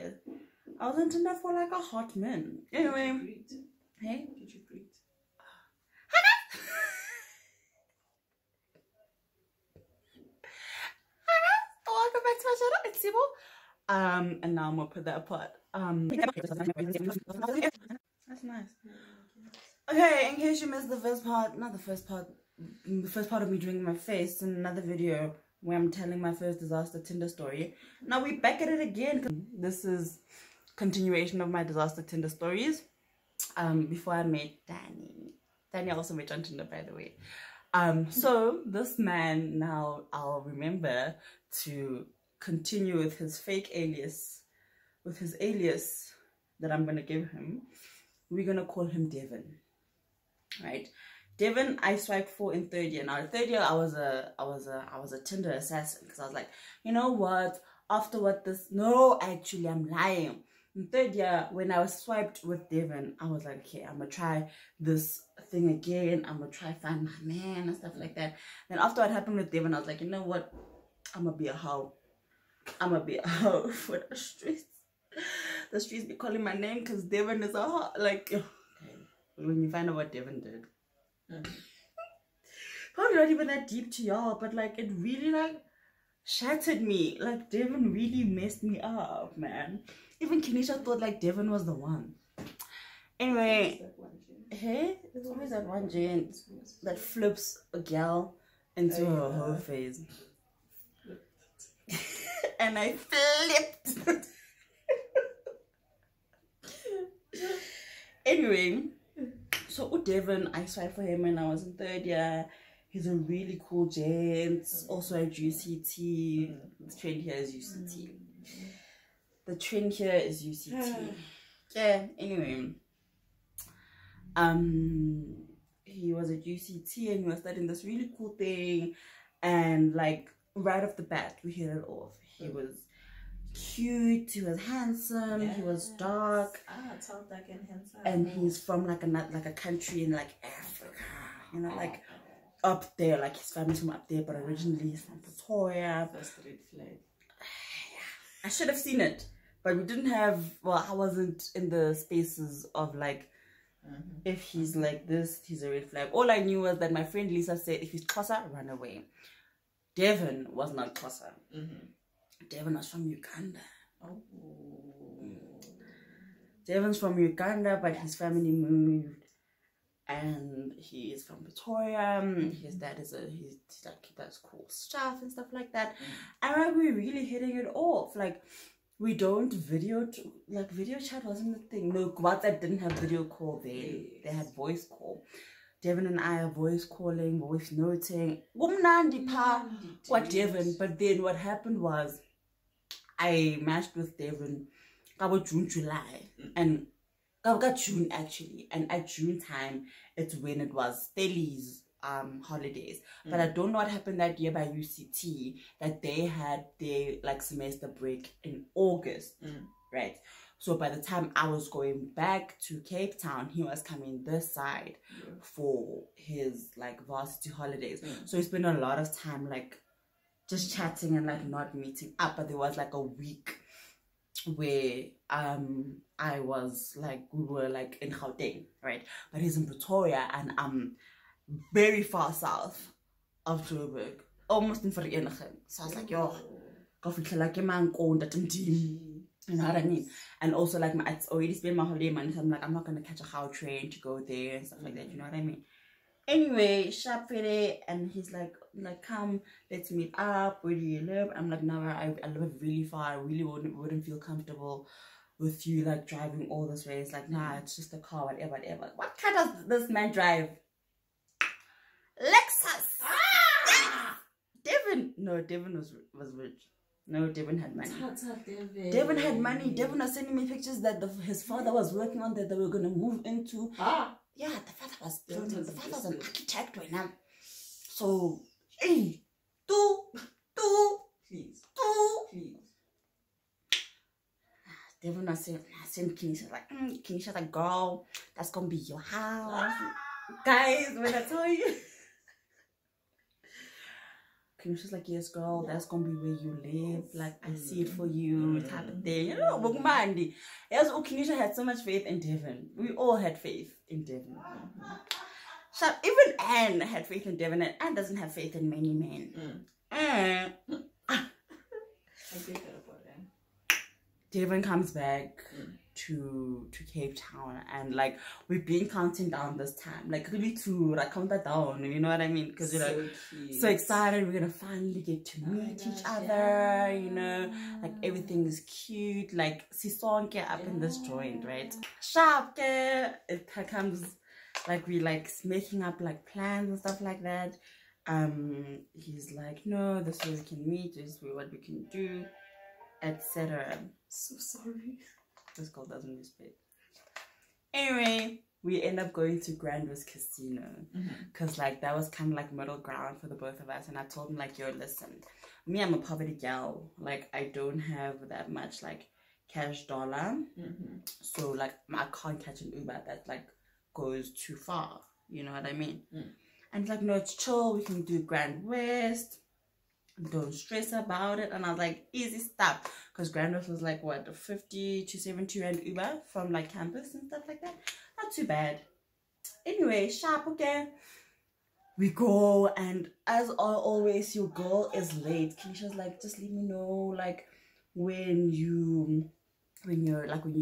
guys. I was on Tinder for like a hot minute. Anyway. Hey? Did you greet? Welcome back to my channel. It's Sibo. And now I'm gonna put that apart. That's nice. Okay, in case you missed the first part, not the first part, the first part of me doing my face in another video where I'm telling my first disaster Tinder story. Now we're back at it again. This is continuation of my disaster Tinder stories. Before I met Danny also met on Tinder, by the way. So this man, now I'll remember to continue with his fake alias, with his alias that I'm gonna give him. We're gonna call him Devin, right? Devin, I swiped for in third year. Now in third year, I was a Tinder assassin because I was like, you know what? After what this? No, actually, I'm lying. In third year, when I was swiped with Devin, I was like, okay, I'm gonna try this thing again. I'm gonna try find my man and stuff like that. Then after what happened with Devin, I was like, you know what? I'm gonna be a hoe. I'm gonna be a hoe for the streets. The streets be calling my name because Devin is a hoe. Like, okay. When you find out what Devin did. Probably not even that deep to y'all, but like it really like shattered me. Like Devin really messed me up, man. Even Kenisha thought like Devin was the one. Anyway, hey, there's always that one gent that flips a gal into her whole phase. And I flipped. Anyway, so Devin, I swiped for him when I was in third year. He's a really cool gent. Also at UCT. The trend here is UCT. The trend here is UCT. Yeah, anyway. He was at UCT and he was studying this really cool thing. And like right off the bat, we hit it off. He was cute, he was handsome, he was dark. Tall, dark and handsome. And he's from like a country in like Africa. You know, like up there, like his family's from up there, but originally he's from Pretoria. First red flag. I should have seen it, but we didn't have, well, I wasn't in the spaces of like, if he's like this, he's a red flag. All I knew was that my friend Lisa said, if he's Xhosa, run away. Devin was not Xhosa. Devin was from Uganda. Devin's from Uganda, but his family moved. And he is from Pretoria. His dad is he does cool stuff and stuff like that. And like we're really hitting it off. Like we don't video chat wasn't the thing. No, WhatsApp didn't have video call then. They had voice call. Devin and I are voice calling, voice noting. What Devin? But then what happened was I matched with Devin about June, July, and I got June actually, and at June time, it's when it was Stelly's holidays. But I don't know what happened that year by UCT, that they had their like semester break in August, right? So by the time I was going back to Cape Town, he was coming this side for his like varsity holidays. So he spent a lot of time like just chatting and like not meeting up. But there was like a week where I was like, we were like in Gauteng, right? But he's in Pretoria and I'm very far south of Joburg, almost in Vereeniging. So I was like, yo, you know what I mean? And also like I already spent my holiday money, so I'm like, I'm not gonna catch a how train to go there and stuff like that, you know what I mean? Anyway, sharp Fede, and he's like come, let's meet up. Where do you live? I'm like, no, I live really far. I really wouldn't feel comfortable with you like driving all this way. It's like, nah, it's just a car, whatever. What car does this man drive? Lexus. Devin was rich. No, Devin had money. Devin had money. Devin was sending me pictures that his father was working on, that they were gonna move into. Yeah, the father was building. The father was an architect right now. So, hey, please. Devin was saying Kenisha like, Kenisha's like, girl, that's gonna be your house. Guys, when I tell you. Kanisha's like, yes, girl, that's gonna be where you live. Like, I see it for you, type of thing. You know, Bogumandi. Yes, Kanisha had so much faith in Devin. We all had faith in Devin. Even Anne had faith in Devin, and Anne doesn't have faith in many men. I get that about him. Devin comes back to Cape Town, and like we've been counting down this time, like really to like count that down, you know what I mean? Because you're like so excited, we're gonna finally get to meet each other, you know, like everything is cute, like Sisonke up in this joint, right? Sharp, it comes like we like making up like plans and stuff like that. He's like, no, this is where we can meet, this is what we can do, etc. So sorry. This girl doesn't respect. Anyway, we end up going to Grand West Casino because like that was kind of like middle ground for the both of us. And I told him like, yo, listen, me, I'm a poverty gal. Like I don't have that much like cash dollar, so like I can't catch an Uber that like goes too far. You know what I mean? And he's like, no, it's chill. We can do Grand West. Don't stress about it. And I was like, easy stuff, because Grand West was like what, 50 to 70 rand Uber from like campus and stuff like that. Not too bad. Anyway, sharp, okay, we go, and as always, your girl is late. Keisha's like, just let me know like when you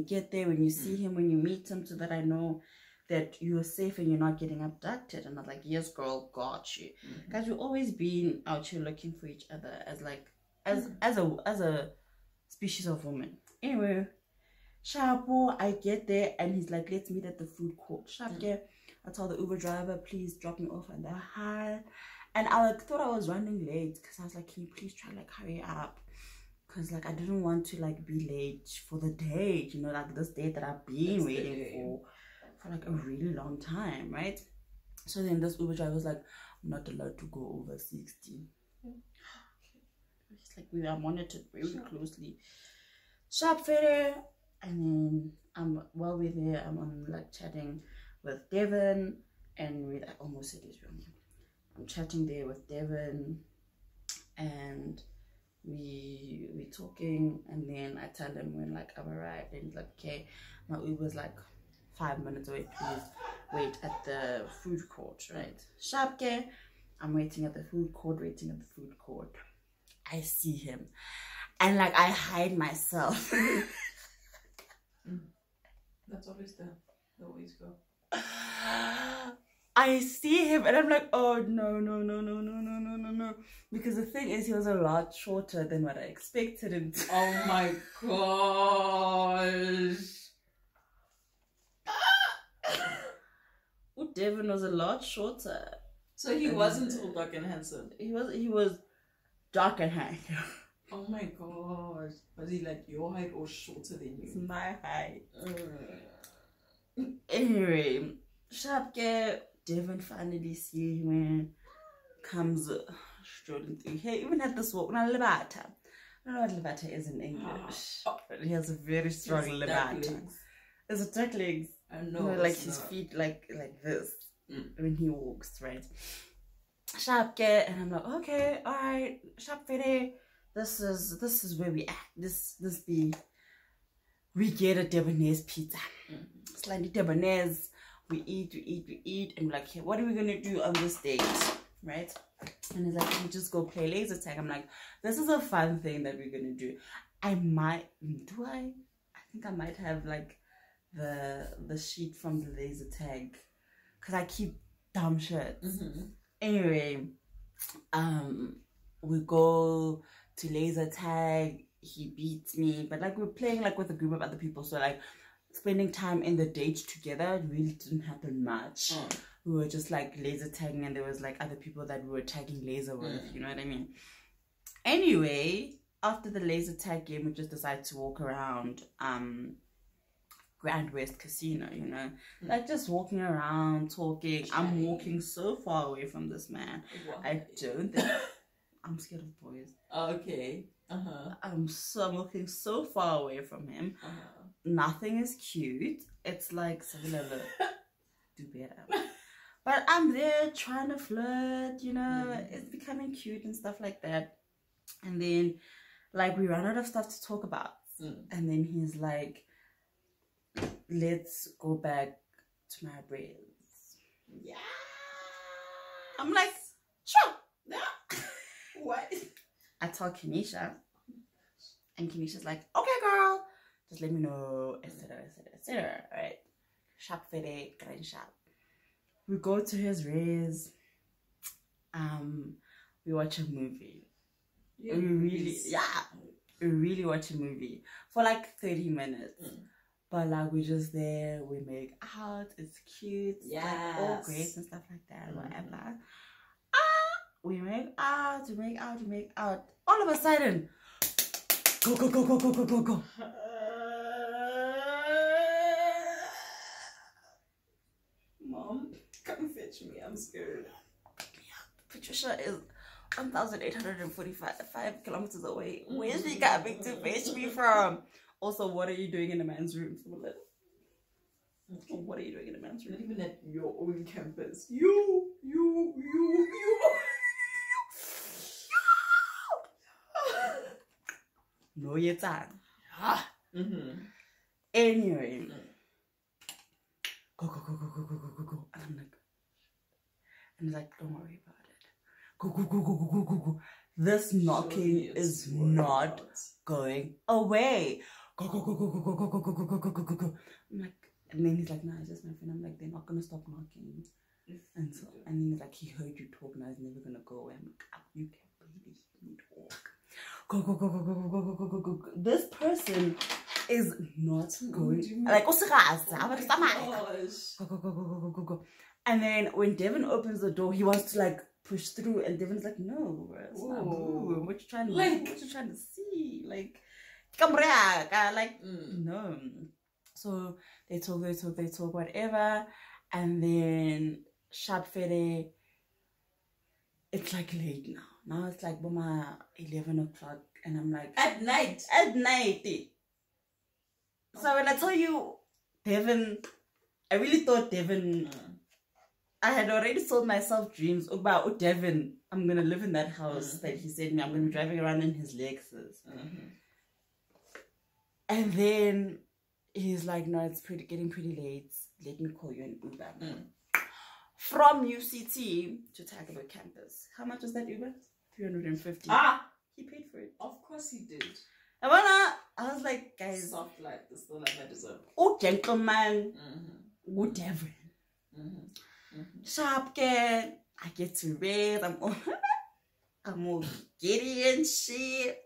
get there, when you see him, when you meet him, so that I know that you're safe and you're not getting abducted. And I was like, yes, girl, got you. Guys, we've always been out here looking for each other as like as a species of woman. Anyway, Shapo, I get there and he's like, let's meet at the food court. Shapo, I tell the Uber driver, please drop me off at the hall. And I like thought I was running late, because I was like, can you please try like hurry up? Because like I didn't want to like be late for the date, you know, like this date that I've been waiting for like a really long time, right? So then this Uber driver was like, I'm not allowed to go over 60. It's like we are monitored very closely. Sharp feder. And then while we're there, I'm on like chatting with Devin, and with I almost said his real name. I'm chatting there with Devin, and we talking, and then I tell him when like I'm arrived, and he's like, okay, my Uber's like 5 minutes away, please wait at the food court, right? Sharp, I'm waiting at the food court, I see him, and like I hide myself. That's always the ways go. I see him and I'm like, oh no, because the thing is, he was a lot shorter than what I expected him to. Oh my gosh. Devin was a lot shorter. So he wasn't tall, dark and handsome. He was dark and handsome. Oh my gosh. Was he like your height or shorter than you? It's my height. Anyway, sharp get Devin finally see him and comes strolling through. He even had this walk. Now levata. I don't know what levata is in English, but he has a very strong levata. It's a duck legs. I know. You know, like his feet like this when he walks, right? Sharp get, and I'm like, okay, all right, sharp fede. This is where we at. We get a Debonnaise pizza. Slightly Debonnaise. We eat, and we're like, hey, what are we gonna do on this date, right? And he's like, we just go play laser tag. I'm like, this is a fun thing that we're gonna do. I think I might have like the sheet from the laser tag, because I keep dumb shit. Anyway, we go to laser tag. He beats me, but like we're playing like with a group of other people, so like spending time in the date together really didn't happen much. We were just like laser tagging, and there was like other people that we were tagging laser with, you know what I mean? Anyway, after the laser tag game, we just decided to walk around Grand West Casino, you know, like just walking around, talking. I'm walking so far away from this man. I don't think I'm scared of boys. Okay. I'm walking so far away from him. Nothing is cute. It's like do better. But I'm there trying to flirt, you know, it's becoming cute and stuff like that. And then, like, we run out of stuff to talk about. And then he's like, let's go back to my braids. Yeah. I'm like, sure. Yeah. What? I tell Kenisha. And Kenisha's like, okay, girl. Just let me know, etc., etc., etc. Right? Sharp fede, grand sharp. We go to his raise. We watch a movie. Yeah, we really watch a movie for like 30 minutes. But like we're just there, we make out, it's cute, yes, like, all great and stuff like that, whatever. We make out. All of a sudden, go. Mom, come fetch me, I'm scared. Patricia is 1,845 kilometers away. Where's she coming to fetch me from? Also, what are you doing in a man's room? What are you doing in a man's room? Not even at your own campus. You. No, you're done. Anyway, go. And I'm like, and he's like, don't worry about it. Go. This knocking is not going away. Go. I'm like, and then he's like, no, it's just my friend. I'm like, they're not gonna stop knocking. And then he's like, he heard you talk, now he's never gonna go away. I'm like, you can really hear me talk. Go. This person is not going. Like, go. And then when Devin opens the door, he wants to like push through, and Devon's like, no, bro, it's not boom. What you trying to like? What you trying to see? Like, come back. No. So they talk, whatever, and then sharp fede. It's like late now. Now it's like 11 o'clock, and I'm like, at night. So when I tell you, Devin, I really thought Devin. I had already sold myself dreams about Devin. I'm gonna live in that house that he said me. I'm gonna be driving around in his Lexus. And then he's like, no, it's getting pretty late. Let me call you an Uber. From UCT to Tagalog campus. How much was that Uber? 350. He paid for it. Of course he did. I was like, guys. Soft like this, the life I deserve. Oh, gentleman. Good Devin. Sharp kid. I get to raise. I'm all giddy and shit.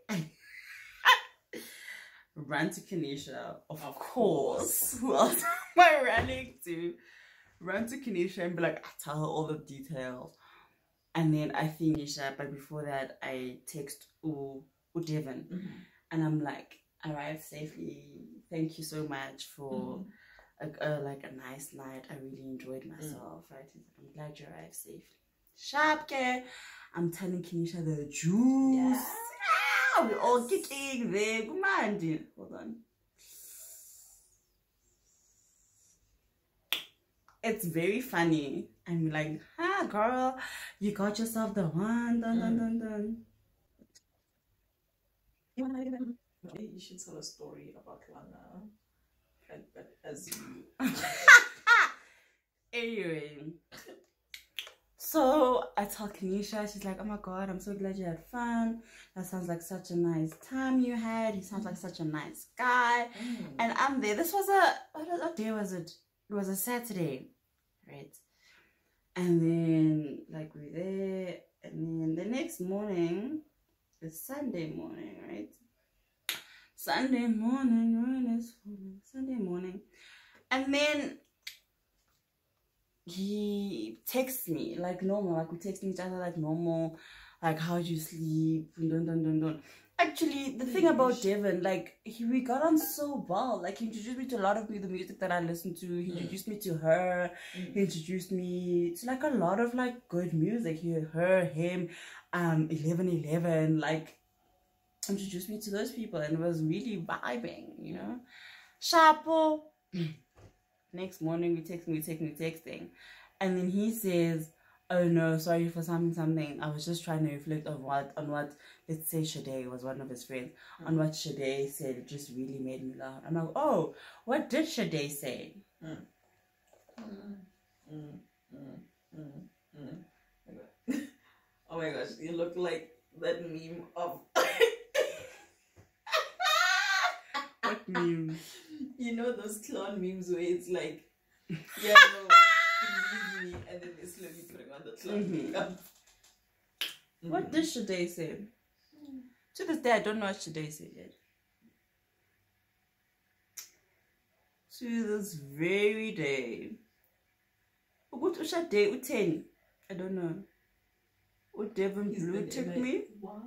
Run to Kenisha, of course. Who else am I running to? Run to Kenisha and be like, I tell her all the details. And then I think Kenisha, but before that, I text Devin. And I'm like, arrived safely. Thank you so much for like a nice night. I really enjoyed myself. Right? I'm glad you arrived safely. Sharp care. I'm telling Kenisha the juice. Yes. We're all kicking there. Come on, dude. Hold on. It's very funny. I'm like, girl, you got yourself the one. Dun. You should tell a story about Lana. As you. Anyway. So I tell Kenisha, she's like, oh my god, I'm so glad you had fun. That sounds like such a nice time you had. He sounds like such a nice guy. And I'm there. This was what day was it? It was a Saturday, right? And then like we're there, and then the next morning, it's Sunday morning, right? Sunday morning, and then he texts me like normal, like we texting each other like normal, like how'd you sleep? Dun. Actually, the thing about Devin, like we got on so well. Like he introduced me to a lot of the music that I listened to. He introduced me to her. He introduced me to like a lot of like good music. Him, 1111, like introduced me to those people, and it was really vibing, you know. Sharpo. Next morning we texting, And then he says, oh no, sorry for something. I was just trying to reflect on what let's say Shade was one of his friends, on what Shade said. It just really made me laugh. I'm like, oh, what did Shade say? Oh my gosh, you look like that meme of What meme? You know those clown memes where it's like, yeah, no, believe me, and then they're slowly putting on the clown makeup. What did Shade say? To this day, I don't know what Shade said yet. To this very day. What Shade u10? I don't know. What Devon Blue took me? Wow.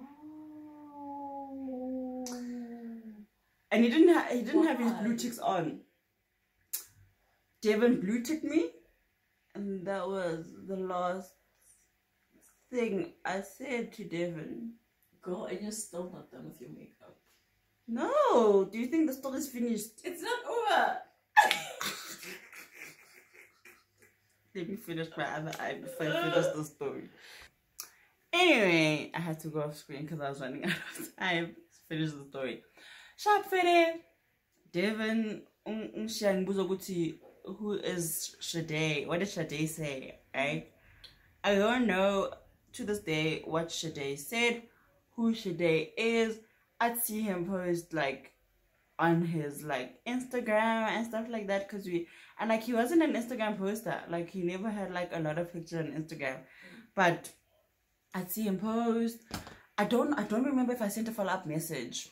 And he didn't have his blue ticks on. Devon Blue took me, and that was the last thing I said to Devon. Girl, and you're still not done with your makeup. No, do you think the story's finished? It's not over. Let me finish my other eye before I finish the story. Anyway, I had to go off screen because I was running out of time to finish the story. Sharp Fede, Devon, who is Shade? What did Shade say? Right? I don't know to this day what Shade said, who Shade is. I'd see him post like on his like Instagram and stuff like that, because he wasn't an Instagram poster. Like he never had like a lot of pictures on Instagram, but I'd see him post. I don't remember if I sent a follow-up message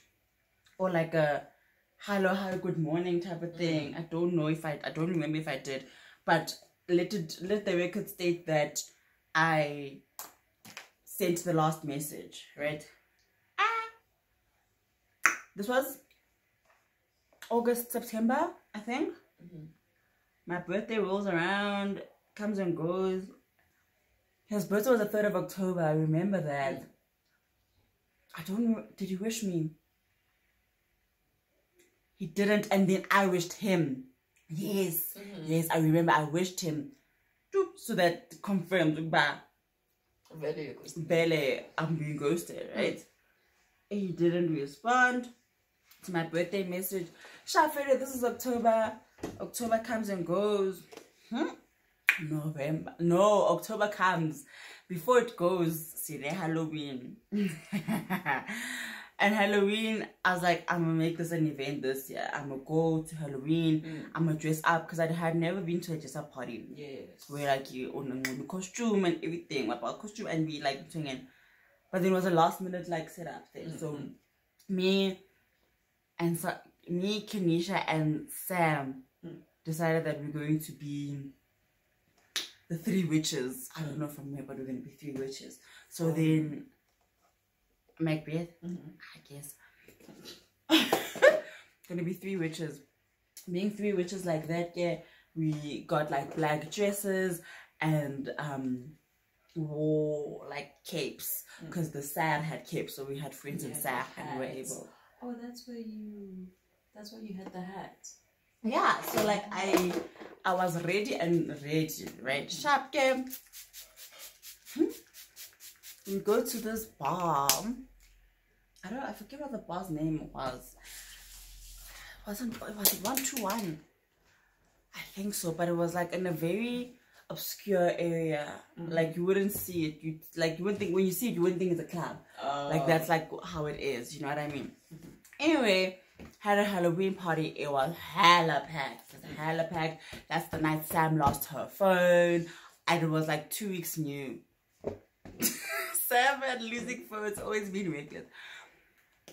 or like a hello, hi, good morning type of thing. I don't remember if I did, but let the record state that I sent the last message, right? This was August, September, I think. My birthday rolls around, comes and goes. His birthday was the 3rd of October. I remember that. I don't know. Did he wish me? He didn't, and then I wished him. Yes. Yes, I remember I wished him. So that confirmed. Bele, I'm being ghosted, right? He didn't respond to my birthday message. Shafere, this is October. October comes and goes. November. No, October comes. Before it goes, see, Halloween. And Halloween, I was like, I'm gonna make this an event this year. I'm gonna go to Halloween. I'm gonna dress up, because I had never been to a dress up party. Yes. Where like you own a costume and everything, about costume and be like singing. But then it was a last minute like setup thing. So me, Kenisha and Sam decided that we're going to be the 3 witches. I don't know from where, but we're going to be 3 witches. So then Macbeth, I guess. Gonna be 3 witches. Being 3 witches like that, yeah, we got like black dresses and wore like capes, because the Sad had capes, so we had friends in Sad and we were able. Oh, that's why you had the hat. Yeah, so like I was ready, right? Sharp game. We go to this bar. I forget what the bar's name was. Was it 121? I think so, but it was like in a very obscure area. Like you wouldn't see it. You wouldn't think, when you see it, you wouldn't think it's a club. Like that's like how it is, you know what I mean? Anyway, had a Halloween party. It was hella packed. That's the night Sam lost her phone, and it was like 2 weeks new. Sam had losing phones, always been reckless.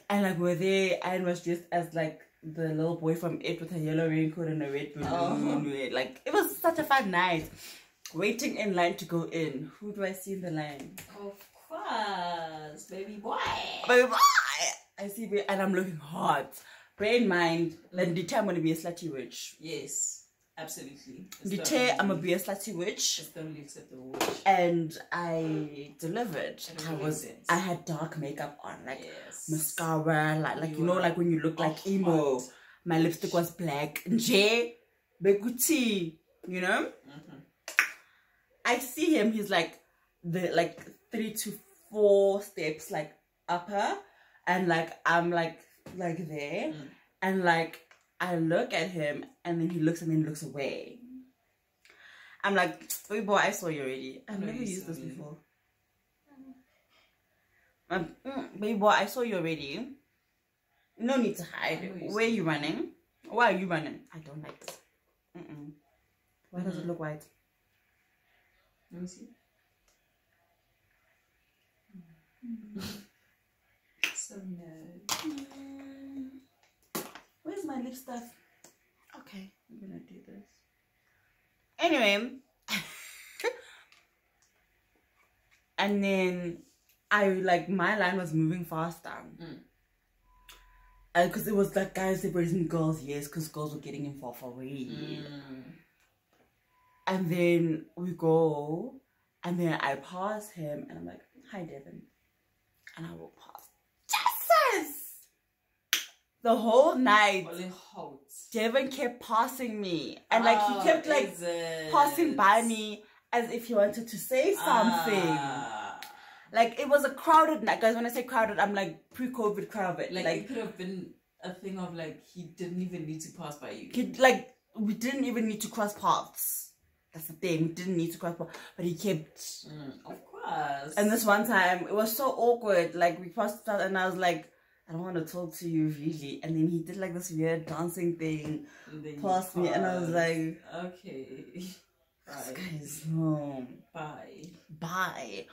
And like we're there, and was dressed as like the little boy from It with a yellow raincoat and a red balloon. Like it was such a fun night. Waiting in line to go in. Who do I see in the line? Of course, baby boy. Baby boy. I see, and I'm looking hot. Bear in mind, then the time I'm gonna be a slutty witch. Yes, absolutely. I'm gonna be a slutty witch. It's totally acceptable witch. And I delivered. I had dark makeup on, like mascara, like you know, like when you look like emo. Hot. My lipstick was black. J, Beguti, you know. I see him, he's like the 3 to 4 steps like upper, and like I'm like there, and like I look at him, and then he looks and then looks away. I'm like, "Hey boy, I saw you already. I've never used this before. Baby boy, I saw you already. No need to hide. Where are you running? Why are you running? I don't like this. Why does it look white? Let me see. So no. Where's my lip stuff? Okay, I'm gonna do this. Anyway, and then I like my line was moving faster. Because it was like guys separating girls, yes, because girls were getting involved already. And then we go, and then I pass him, and I'm like, "Hi, Devin," and I walk past. Jesus! The whole night, Devin kept passing me, and like he kept like passing by me as if he wanted to say something. Like, it was a crowded night. Guys, when I say crowded, I'm like pre-COVID crowded. Like it could have been a thing of like, he didn't even need to pass by you. Like, we didn't even need to cross paths. That's the thing. We didn't need to cross paths. But he kept... of course. And this one time, it was so awkward. Like, we passed out and I was like, I don't want to talk to you, really. And then he did like this weird dancing thing past me. And I was like... Okay. This guy is home. Bye. Bye.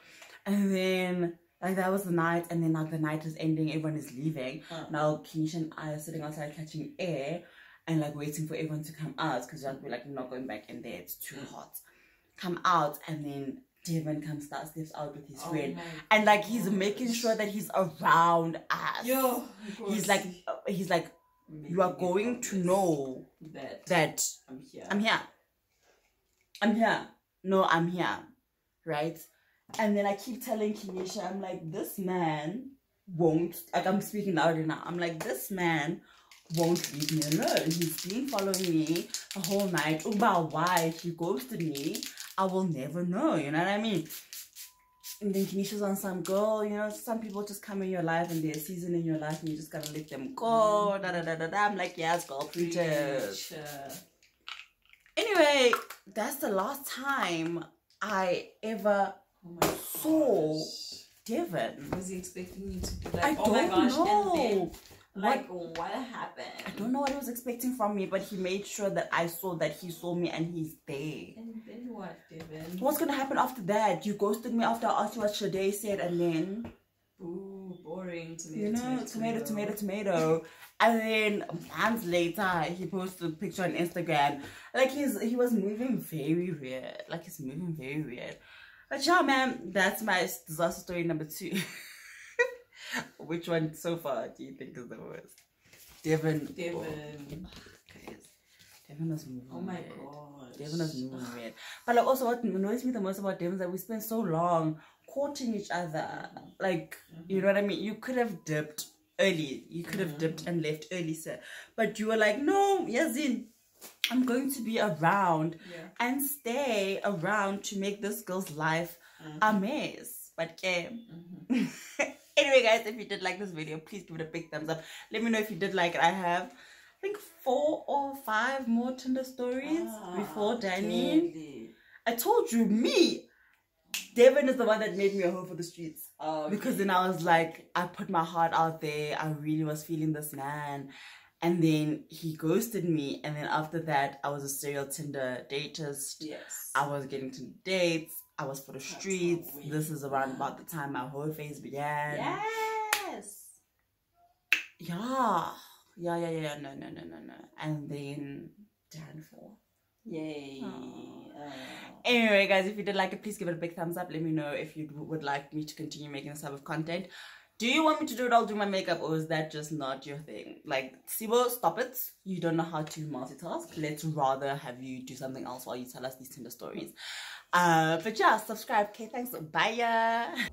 And then, like, that was the night, and then, like, the night is ending, everyone is leaving. Now, Keisha and I are sitting outside catching air, and, like, waiting for everyone to come out, because we're, like, not going back in there, it's too hot. Come out, and then Devin steps out with his friend, and, like, he's making sure that he's around us. He's like, you are going to know that I'm here. No, I'm here, right? And then I keep telling Keisha, I'm like, this man won't, like, I'm speaking louder now. I'm like, this man won't leave me alone. He's been following me the whole night. About why he ghosted me, I will never know, you know what I mean? And then Keisha's on some girl, you know, some people just come in your life and they're a season in your life and you just gotta let them go, I'm like, yes, girl, preachers. Anyway, that's the last time I ever saw Devin. Was he expecting you to be like, I don't know. And then, like, what happened? I don't know what he was expecting from me, but he made sure that I saw that he saw me and he's there. And then what, Devin? What's gonna happen after that? You ghosted me after I asked you what Shade said, and then... Ooh, boring. Tomato. And then months later, he posted a picture on Instagram. Like, he was moving very weird. Like, he's moving very weird. But yeah, man, that's my disaster story number 2. Which one so far do you think is the worst? Devin. Guys, Devin was moving Oh my god. Devin was moving weird. But like, also what annoys me the most about Devin is that we spent so long courting each other. Like, you know what I mean? You could have dipped early. You could have dipped and left early, sir. But you were like, no, Yazin, I'm going to be around and stay around to make this girl's life a mess. But anyway, guys, if you did like this video, please give it a big thumbs up. Let me know if you did like it. I have, I think, 4 or 5 more Tinder stories before Danny. I told you, Devin is the one that made me a hoe for the streets. Because then I was like, I put my heart out there. I really was feeling this man. And then he ghosted me. And then after that, I was a serial Tinder datist. Yes. I was getting to dates. I was for the streets. This is around about the time my whole phase began. Yes. Yeah. No. And then downfall. Yay. Anyway, guys, if you did like it, please give it a big thumbs up. Let me know if you would like me to continue making this type of content. Do you want me to do it all, do my makeup, or is that just not your thing? Like, Sibo, stop it. You don't know how to multitask. Let's rather have you do something else while you tell us these Tinder stories. But yeah, subscribe. Okay, thanks. Bye.